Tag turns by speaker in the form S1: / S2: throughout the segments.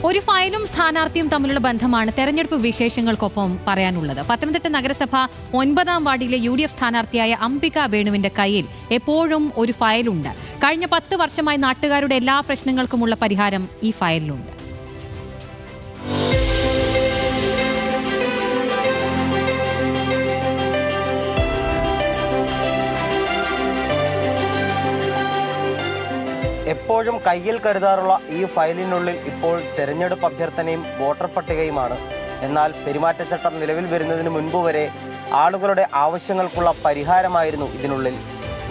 S1: ഒരു ഫയലും സ്ഥാനാർത്ഥിയും തമ്മിലുള്ള ബന്ധമാണ് തെരഞ്ഞെടുപ്പ് വിശേഷങ്ങൾക്കൊപ്പം പറയാനുള്ളത്. പത്തനംതിട്ട നഗരസഭ 9-ാം വാർഡിലെ UDF സ്ഥാനാർത്ഥിയായ അംബിക വേണുവിന്റെ കയ്യിൽ എപ്പോഴും ഒരു ഫയലുണ്ട്. കഴിഞ്ഞ 10 വർഷമായി നാട്ടുകാരുടെ എല്ലാ പ്രശ്നങ്ങൾക്കുമുള്ള പരിഹാരം ഈ ഫയലിലുണ്ട്.
S2: എപ്പോഴും കയ്യിൽ കരുതാറുള്ള ഈ ഫയലിനുള്ളിൽ ഇപ്പോൾ തെരഞ്ഞെടുപ്പ് അഭ്യർത്ഥനയും വോട്ടർ പട്ടികയുമാണ്. എന്നാൽ പെരുമാറ്റച്ചട്ടം നിലവിൽ വരുന്നതിന് മുൻപ് വരെ ആളുകളുടെ ആവശ്യങ്ങൾക്കുള്ള പരിഹാരമായിരുന്നു ഇതിനുള്ളിൽ.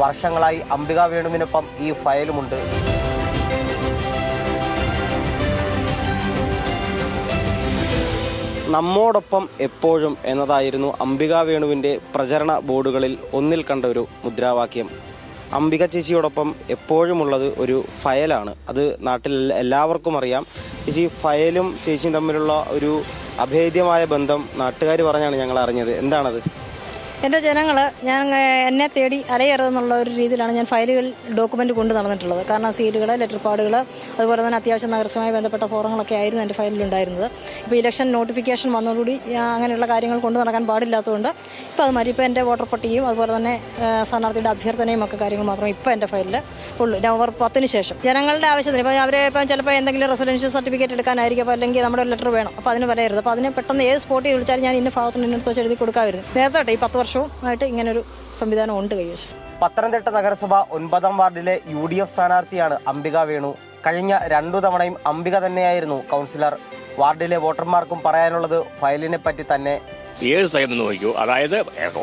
S2: വർഷങ്ങളായി അംബിക വേണുവിനൊപ്പം ഈ ഫയലുമുണ്ട്. നമ്മോടൊപ്പം എപ്പോഴും എന്നതായിരുന്നു അംബിക വേണുവിൻ്റെ പ്രചരണ ബോർഡുകളിൽ ഒന്നിൽ കണ്ട ഒരു മുദ്രാവാക്യം. അംബിക ചേച്ചിയോടൊപ്പം എപ്പോഴുമുള്ളത് ഒരു ഫയലാണ്. അത് നാട്ടിൽ എല്ലാവർക്കും അറിയാം. ചേച്ചി, ഫയലും ചേച്ചിയും തമ്മിലുള്ള ഒരു അഭേദ്യമായ ബന്ധം നാട്ടുകാർ പറഞ്ഞാണ് ഞങ്ങൾ അറിഞ്ഞത്. എന്താണത്?
S3: എൻ്റെ ജനങ്ങൾ എന്നെ തേടി അലയറുന്നുള്ള ഒരു രീതിയിലാണ് ഞാൻ ഫയലുകൾ ഡോക്യുമെൻ്റ് കൊണ്ട് നടന്നിട്ടുള്ളത്. കാരണം സീലുകൾ, ലെറ്റർ പാഡുകൾ, അതുപോലെ തന്നെ അത്യാവശ്യം നഗരസഭയുമായി ബന്ധപ്പെട്ട ഫോറങ്ങളൊക്കെ ആയിരുന്നു എൻ്റെ ഫയലിലുണ്ടായിരുന്നത്. ഇപ്പോൾ ഇലക്ഷൻ നോട്ടിഫിക്കേഷൻ വന്നതോടുകൂടി അങ്ങനെയുള്ള കാര്യങ്ങൾ കൊണ്ട് നടക്കാൻ പാടില്ലാത്തതുകൊണ്ട് ഇപ്പോൾ അത് മാറ്റി. ഇപ്പോൾ എൻ്റെ വോട്ടർ പട്ടികയും അതുപോലെ തന്നെ സ്ഥാനാർത്ഥിയുടെ അഭ്യർത്ഥനയും ഒക്കെ കാര്യങ്ങൾ മാത്രമേ ഇപ്പോൾ എൻ്റെ ഫയലിൽ ഉള്ളൂ. നവംബർ 10-ന് ശേഷം ജനങ്ങളുടെ ആവശ്യത്തിന് ഇപ്പോൾ അവരെ ഇപ്പം ചിലപ്പോൾ എന്തെങ്കിലും റെസിഡൻഷ്യൽ സർട്ടിഫിക്കറ്റ് എടുക്കാനായിരിക്കും, അപ്പോൾ അല്ലെങ്കിൽ നമ്മുടെ ഒരു ലെറ്റർ വേണം, അപ്പോൾ അതിന് വരരുത്. അപ്പോൾ അതിന് പെട്ടെന്ന് ഏത് സ്പോട്ടിൽ വിളിച്ചാലും ഞാൻ ഇന്ന ഭാഗത്തിന് ഇന്നത്തെ വെച്ച് എഴുതി കൊടുക്കാമായിരുന്നു. നേരത്തെ ഈ 10 വർഷവുമായിട്ട് ഇങ്ങനൊരു സംവിധാനം ഉണ്ട് കൈവശം.
S2: പത്തനംതിട്ട നഗരസഭ 9-ാം വാർഡിലെ UDF സ്ഥാനാർത്ഥിയാണ് അംബിക വേണു. കഴിഞ്ഞ 2 തവണയും അംബിക തന്നെയായിരുന്നു കൗൺസിലർ. വാർഡിലെ വോട്ടർമാർക്കും പറയാനുള്ളത് ഫയലിനെ പറ്റി തന്നെ.
S4: ഏത് സമയത്ത് നോക്കൂ, അതായത്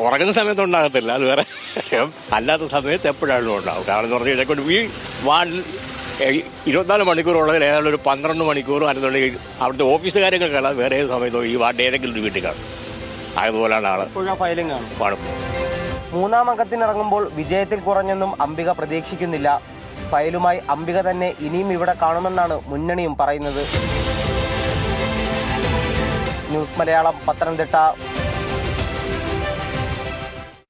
S4: ഉറങ്ങുന്ന സമയത്ത് ഉണ്ടാകത്തില്ല, അത് വേറെ. അല്ലാത്ത സമയത്ത് എപ്പോഴാണെങ്കിലും ഉണ്ടാകും. കാരണം എന്ന് പറഞ്ഞാൽ ഇതേക്കൊണ്ട് ഈ വാർഡിൽ 24 മണിക്കൂറുള്ളത് ഏതാണ്ട് ഒരു 12 മണിക്കൂർ അല്ലെന്നുണ്ടെങ്കിൽ അവിടുത്തെ ഓഫീസ് കാര്യങ്ങൾക്കല്ല വേറെ ഏത് സമയത്തോ ഈ വാർഡ് ഏതെങ്കിലും ഒരു വീട്ടിൽ കാണും. അതുപോലെയാണ് ആള്
S2: ഫയലും കാണും.
S5: 3-ാം അംഗത്തിനിറങ്ങുമ്പോൾ വിജയത്തിൽ കുറഞ്ഞെന്നും അംബിക പ്രതീക്ഷിക്കുന്നില്ല. ഫയലുമായി അംബിക തന്നെ ഇനിയും ഇവിടെ കാണുമെന്നാണ് മുന്നണിയും പറയുന്നത്. ന്യൂസ് മലയാളം, പത്തനംതിട്ട.